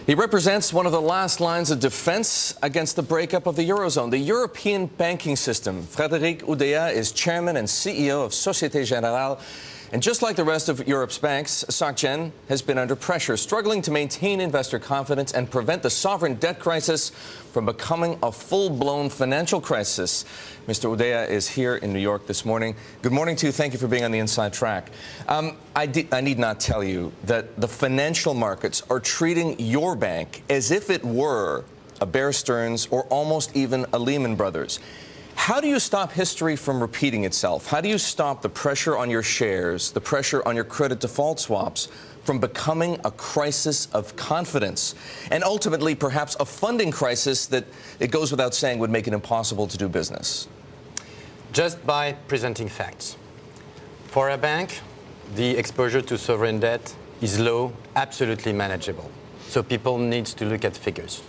He represents one of the last lines of defense against the breakup of the Eurozone, the European banking system. Frederic Oudea is chairman and CEO of Societe Generale. And just like the rest of Europe's banks, SocGen has been under pressure, struggling to maintain investor confidence and prevent the sovereign debt crisis from becoming a full-blown financial crisis. Mr. Oudea is here in New York this morning. Good morning to you. Thank you for being on the Inside Track. I need not tell you that the financial markets are treating your bank as if it were a Bear Stearns or almost even a Lehman Brothers. How do you stop history from repeating itself? How do you stop the pressure on your shares, the pressure on your credit default swaps from becoming a crisis of confidence and ultimately perhaps a funding crisis that, it goes without saying, would make it impossible to do business? Just by presenting facts. For a bank, the exposure to sovereign debt is low, absolutely manageable. So people need to look at figures.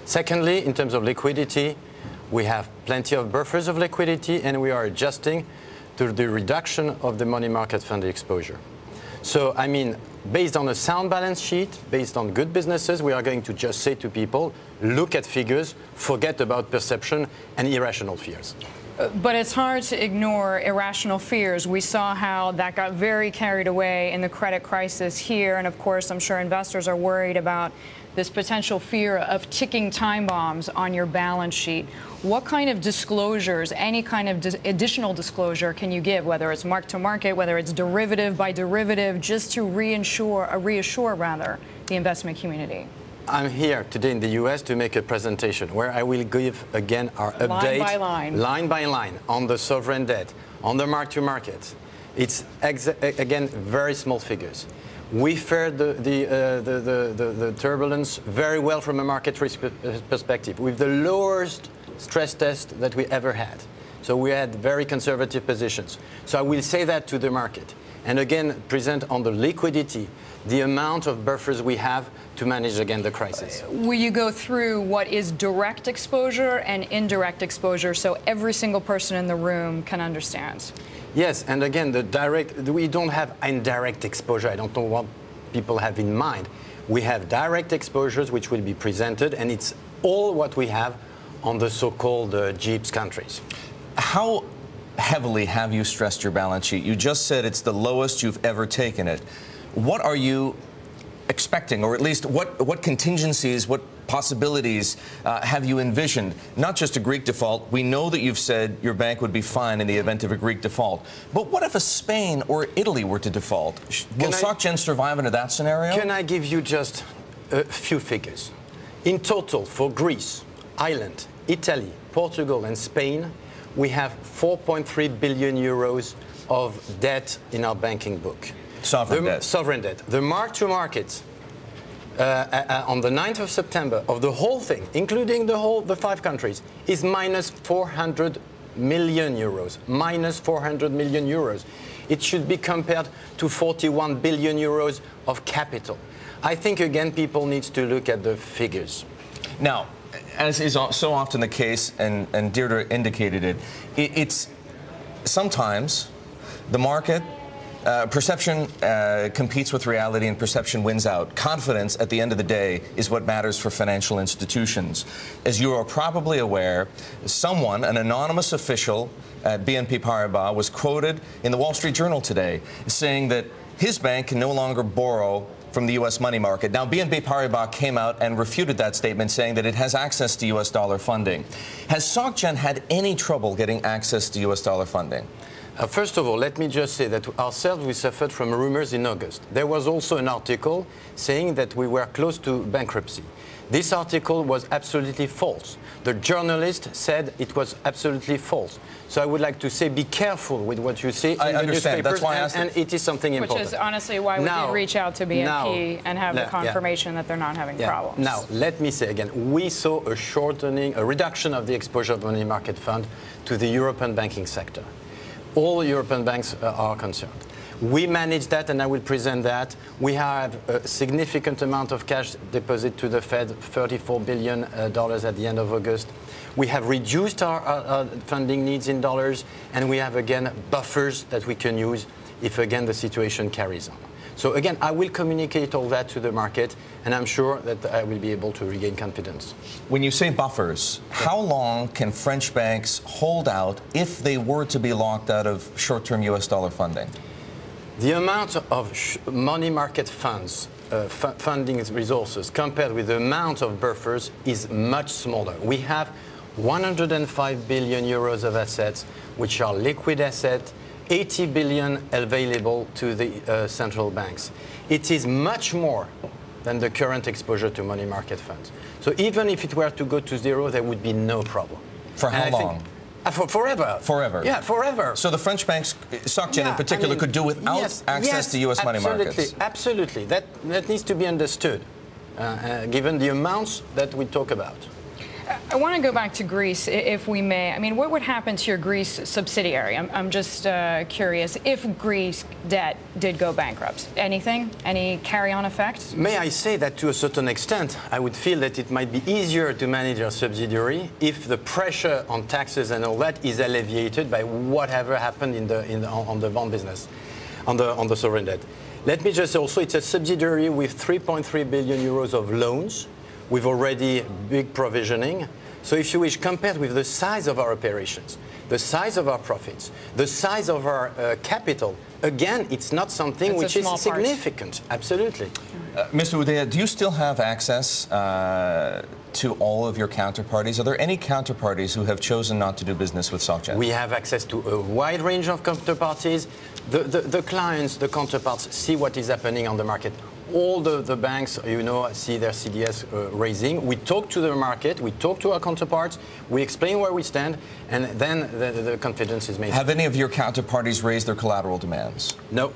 Secondly, in terms of liquidity, we have plenty of buffers of liquidity, and we are adjusting to the reduction of the money market fund exposure. So, I mean, based on a sound balance sheet, based on good businesses, we are going to just say to people, look at figures, forget about perception and irrational fears. But it's hard to ignore irrational fears. We saw how that got very carried away in the credit crisis here. And of course, I'm sure investors are worried about this potential fear of ticking time bombs on your balance sheet. What kind of disclosures, any kind of additional disclosure can you give, whether it's mark to market, whether it's derivative by derivative, just to reassure the investment community? I'm here today in the US to make a presentation where I will give again our update line by line on the sovereign debt, on the mark to market. It's again very small figures. We fared the turbulence very well from a market risk perspective, with the lowest stress test that we ever had. So we had very conservative positions. So I will say that to the market. And again, present on the liquidity, the amount of buffers we have to manage again the crisis. Will you go through what is direct exposure and indirect exposure so every single person in the room can understand? Yes, and again, we don't have indirect exposure. I don't know what people have in mind. We have direct exposures which will be presented, and it's all what we have on the so-called GIPS countries. How heavily have you stressed your balance sheet? You just said it's the lowest you've ever taken it. What are you expecting, or at least what contingencies, what possibilities have you envisioned? Not just a Greek default. We know that you've said your bank would be fine in the event of a Greek default. But what if a Spain or Italy were to default? Will SocGen survive under that scenario? Can I give you just a few figures? In total, for Greece, Ireland, Italy, Portugal and Spain, we have 4.3 billion euros of debt in our banking book. Sovereign debt. Sovereign debt. The mark-to-market on the 9th of September of the whole thing, including the 5 countries, is minus 400 million euros. Minus 400 million euros. It should be compared to 41 billion euros of capital. I think, again, people need to look at the figures. Now, as is so often the case, and Deirdre indicated it, it's sometimes the market, perception competes with reality and perception wins out. Confidence, at the end of the day, is what matters for financial institutions. As you are probably aware, someone, an anonymous official at BNP Paribas, was quoted in the Wall Street Journal today saying that his bank can no longer borrow from the U.S. money market. Now, BNP Paribas came out and refuted that statement, saying that it has access to U.S. dollar funding. Has SocGen had any trouble getting access to U.S. dollar funding? First of all, let me just say that ourselves, we suffered from rumors in August. There was also an article saying that we were close to bankruptcy. This article was absolutely false. The journalist said it was absolutely false. So I would like to say, be careful with what you say in the newspapers, that's why I asked and it is something important. Which is honestly why we did reach out to BNP and have the confirmation that they're not having problems. Now, let me say again, we saw a shortening, a reduction of the exposure of money market fund to the European banking sector. All European banks are concerned. We manage that, and I will present that. We have a significant amount of cash deposit to the Fed, $34 billion at the end of August. We have reduced our funding needs in dollars, and we have, again, buffers that we can use if, again, the situation carries on. So again, I will communicate all that to the market, and I'm sure that I will be able to regain confidence. When you say buffers, how long can French banks hold out if they were to be locked out of short-term US dollar funding? The amount of money market funds, funding resources, compared with the amount of buffers is much smaller. We have 105 billion euros of assets, which are liquid assets, 80 billion available to the central banks. It is much more than the current exposure to money market funds. So even if it were to go to zero, there would be no problem. For how long? For forever. Forever? Yeah, forever. So the French banks, SocGen in particular, could do without access to US money markets? Absolutely. That needs to be understood, given the amounts that we talk about. I want to go back to Greece, if we may. I mean, what would happen to your Greece subsidiary? I'm just curious. If Greece debt did go bankrupt, anything? Any carry-on effect? May I say that to a certain extent, I would feel that it might be easier to manage a subsidiary if the pressure on taxes and all that is alleviated by whatever happened on the bond business, on the sovereign debt. Let me just also, it's a subsidiary with 3.3 billion euros of loans. We've already big provisioning. So if you wish, compared with the size of our operations, the size of our profits, the size of our capital, again, it's not something which is significant. Absolutely. Mr. Oudea, do you still have access to all of your counterparties? Are there any counterparties who have chosen not to do business with SocGen? We have access to a wide range of counterparties. The clients, the counterparts, see what is happening on the market. All the banks, you know, see their CDS raising. We talk to the market, we talk to our counterparts, we explain where we stand, and then the confidence is made. Have any of your counterparties raised their collateral demands? No.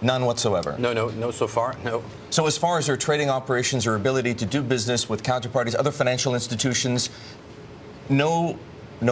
None whatsoever? No, so far, no. So as far as your trading operations, your ability to do business with counterparties, other financial institutions, no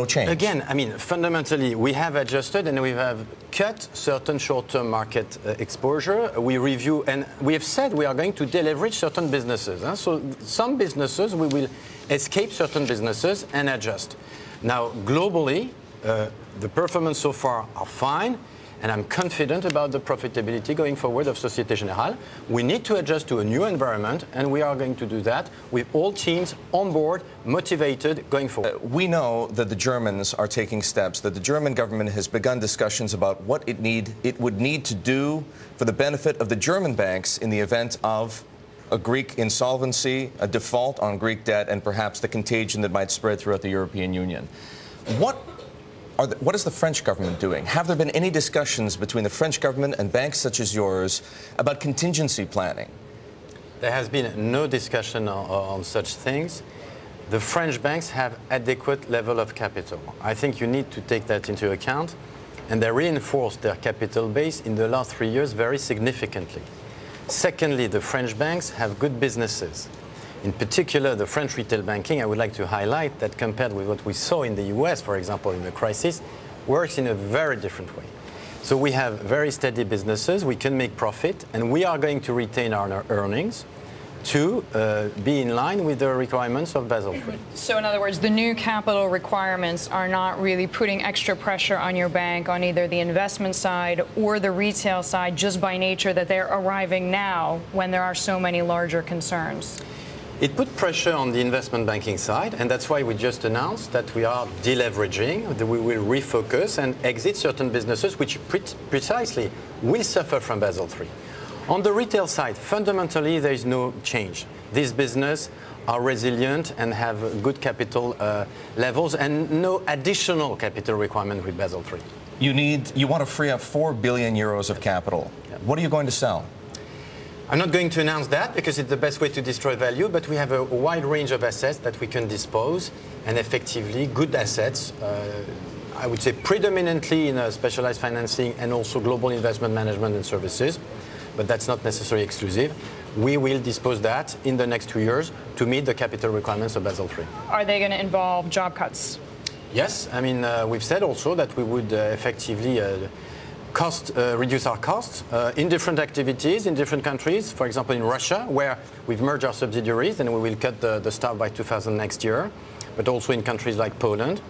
change? Again, I mean, fundamentally, we have adjusted and we have cut certain short-term market exposure. We review, and we have said we are going to deleverage certain businesses. So some businesses, we will escape certain businesses and adjust. Now, globally, the performance so far are fine. And I'm confident about the profitability going forward of Societe Generale. We need to adjust to a new environment, and we are going to do that with all teams on board, motivated, going forward. We know that the Germans are taking steps, that the German government has begun discussions about what it would need to do for the benefit of the German banks in the event of a Greek insolvency, a default on Greek debt, and perhaps the contagion that might spread throughout the European Union. What is the French government doing? Have there been any discussions between the French government and banks such as yours about contingency planning? There has been no discussion on such things. The French banks have adequate level of capital. I think you need to take that into account. And they reinforced their capital base in the last 3 years very significantly. Secondly, the French banks have good businesses. In particular, the French retail banking, I would like to highlight that compared with what we saw in the US, for example, in the crisis, works in a very different way. So we have very steady businesses, we can make profit, and we are going to retain our earnings to be in line with the requirements of Basel III. So in other words, the new capital requirements are not really putting extra pressure on your bank on either the investment side or the retail side, just by nature that they're arriving now when there are so many larger concerns. It put pressure on the investment banking side, and that's why we just announced that we are deleveraging, that we will refocus and exit certain businesses which precisely will suffer from Basel III. On the retail side, fundamentally, there is no change. These businesses are resilient and have good capital levels and no additional capital requirement with Basel III. You want to free up 4 billion euros of capital. What are you going to sell? I'm not going to announce that because it's the best way to destroy value, but we have a wide range of assets that we can dispose, and effectively good assets, I would say predominantly in specialized financing and also global investment management and services, but that's not necessarily exclusive. We will dispose that in the next 2 years to meet the capital requirements of Basel III. Are they going to involve job cuts? Yes, I mean, we've said also that we would effectively reduce our costs in different activities in different countries. For example, in Russia, where we've merged our subsidiaries and we will cut the staff by 2,000 next year, but also in countries like Poland.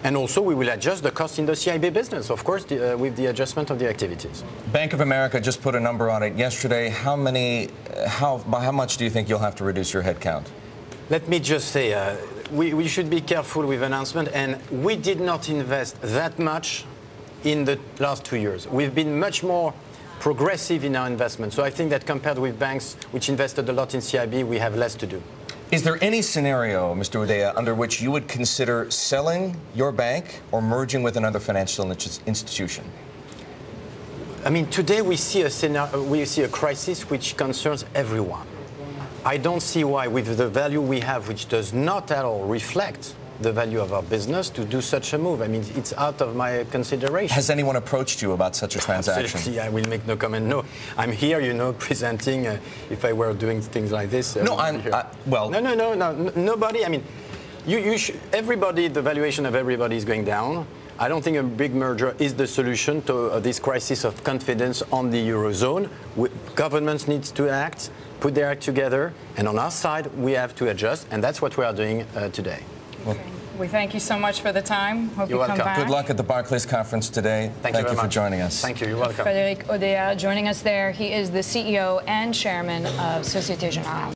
And also, we will adjust the cost in the CIB business, of course, with the adjustment of the activities. Bank of America just put a number on it yesterday. By how much do you think you'll have to reduce your headcount? Let me just say, we should be careful with announcement, and we did not invest that much in the last 2 years. We've been much more progressive in our investment. So I think that compared with banks which invested a lot in CIB, we have less to do. Is there any scenario, Mr. Oudea, under which you would consider selling your bank or merging with another financial institution? I mean, today we see a crisis which concerns everyone. I don't see why, with the value we have, which does not at all reflect the value of our business, to do such a move. I mean, it's out of my consideration. Has anyone approached you about such a transaction? Absolutely, I will make no comment. No, I'm here, you know, presenting. If I were doing things like this, no, well, no, nobody. I mean, everybody. The valuation of everybody is going down. I don't think a big merger is the solution to this crisis of confidence on the Eurozone. Governments need to act, put their act together, and on our side, we have to adjust, and that's what we are doing today. Well, we thank you so much for the time. Hope you're you come welcome. back. Good luck at the Barclays conference today. Thank you for joining us. Thank you. You're welcome. Frederic Oudea joining us there. He is the CEO and chairman of Societe Generale.